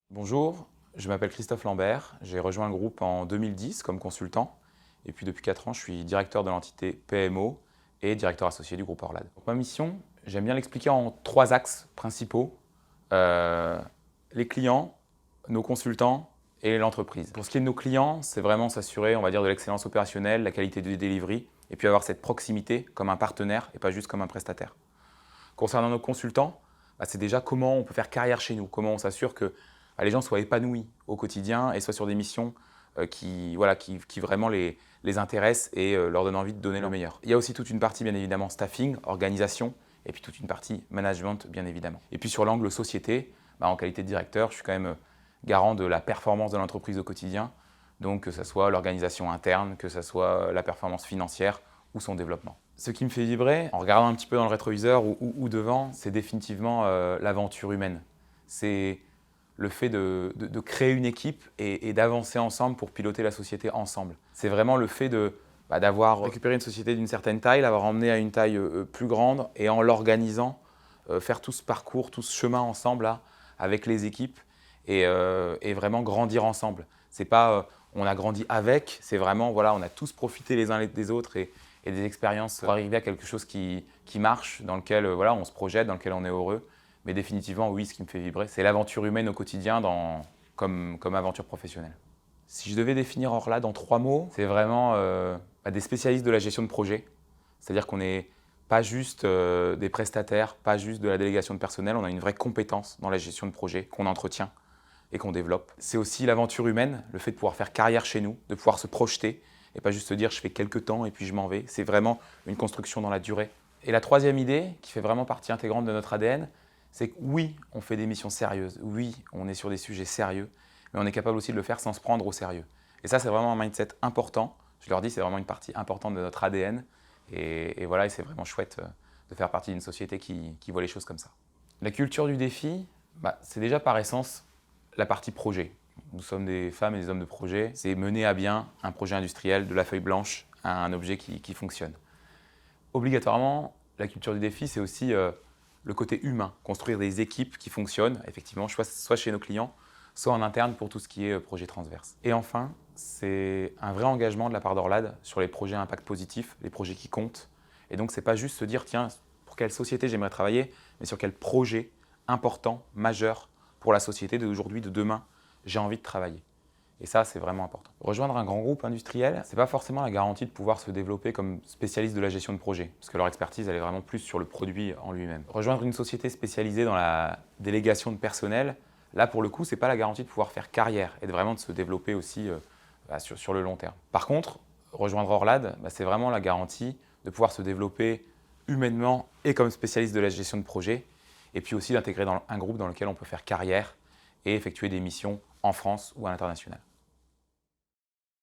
Bonjour, je m'appelle Christophe Lambert, j'ai rejoint le groupe en 2010 comme consultant et puis depuis 4 ans je suis directeur de l'entité PMO et directeur associé du groupe Orlad. Donc, ma mission, j'aime bien l'expliquer en 3 axes principaux, les clients, nos consultants et l'entreprise. Pour ce qui est de nos clients, c'est vraiment s'assurer, on va dire, de l'excellence opérationnelle, la qualité du delivery et puis avoir cette proximité comme un partenaire et pas juste comme un prestataire. Concernant nos consultants, c'est déjà comment on peut faire carrière chez nous, comment on s'assure que les gens soient épanouis au quotidien et soient sur des missions qui vraiment les intéressent et leur donnent envie de donner le meilleur. Il y a aussi toute une partie, bien évidemment, staffing, organisation, et puis toute une partie management, bien évidemment. Et puis sur l'angle société, en qualité de directeur, je suis quand même garant de la performance de l'entreprise au quotidien, donc que ce soit l'organisation interne, que ce soit la performance financière ou son développement. Ce qui me fait vibrer, en regardant un petit peu dans le rétroviseur ou devant, c'est définitivement l'aventure humaine. C'est le fait de créer une équipe et d'avancer ensemble pour piloter la société ensemble. C'est vraiment le fait d'avoir récupéré une société d'une certaine taille, l'avoir emmenée à une taille plus grande et en l'organisant, faire tout ce parcours, tout ce chemin ensemble là, avec les équipes et vraiment grandir ensemble. C'est pas on a grandi avec, c'est vraiment voilà, on a tous profité les uns des autres et des expériences pour arriver à quelque chose qui marche, dans lequel on se projette, dans lequel on est heureux. Mais définitivement, oui, ce qui me fait vibrer, c'est l'aventure humaine au quotidien comme aventure professionnelle. Si je devais définir Orlad en 3 mots, c'est vraiment des spécialistes de la gestion de projet. C'est-à-dire qu'on n'est pas juste des prestataires, pas juste de la délégation de personnel, on a une vraie compétence dans la gestion de projet qu'on entretient et qu'on développe. C'est aussi l'aventure humaine, le fait de pouvoir faire carrière chez nous, de pouvoir se projeter et pas juste se dire je fais quelques temps et puis je m'en vais. C'est vraiment une construction dans la durée. Et la 3e idée, qui fait vraiment partie intégrante de notre ADN, c'est que oui, on fait des missions sérieuses, oui, on est sur des sujets sérieux, mais on est capable aussi de le faire sans se prendre au sérieux. Et ça, c'est vraiment un mindset important. Je leur dis, c'est vraiment une partie importante de notre ADN. Et voilà, et c'est vraiment chouette de faire partie d'une société qui voit les choses comme ça. La culture du défi, c'est déjà par essence la partie projet. Nous sommes des femmes et des hommes de projet. C'est mener à bien un projet industriel de la feuille blanche à un objet qui fonctionne. Obligatoirement, la culture du défi, c'est aussi le côté humain, construire des équipes qui fonctionnent, effectivement, soit chez nos clients, soit en interne pour tout ce qui est projet transverse. Et enfin, c'est un vrai engagement de la part d'Orlad sur les projets à impact positif, les projets qui comptent. Et donc, ce n'est pas juste se dire, tiens, pour quelle société j'aimerais travailler, mais sur quel projet important, majeur pour la société d'aujourd'hui, de demain, j'ai envie de travailler. Et ça, c'est vraiment important. Rejoindre un grand groupe industriel, ce n'est pas forcément la garantie de pouvoir se développer comme spécialiste de la gestion de projet, parce que leur expertise, elle est vraiment plus sur le produit en lui-même. Rejoindre une société spécialisée dans la délégation de personnel, là, pour le coup, ce n'est pas la garantie de pouvoir faire carrière et vraiment de se développer aussi sur le long terme. Par contre, rejoindre Orlad, c'est vraiment la garantie de pouvoir se développer humainement et comme spécialiste de la gestion de projet, et puis aussi d'intégrer dans un groupe dans lequel on peut faire carrière et effectuer des missions en France ou à l'international.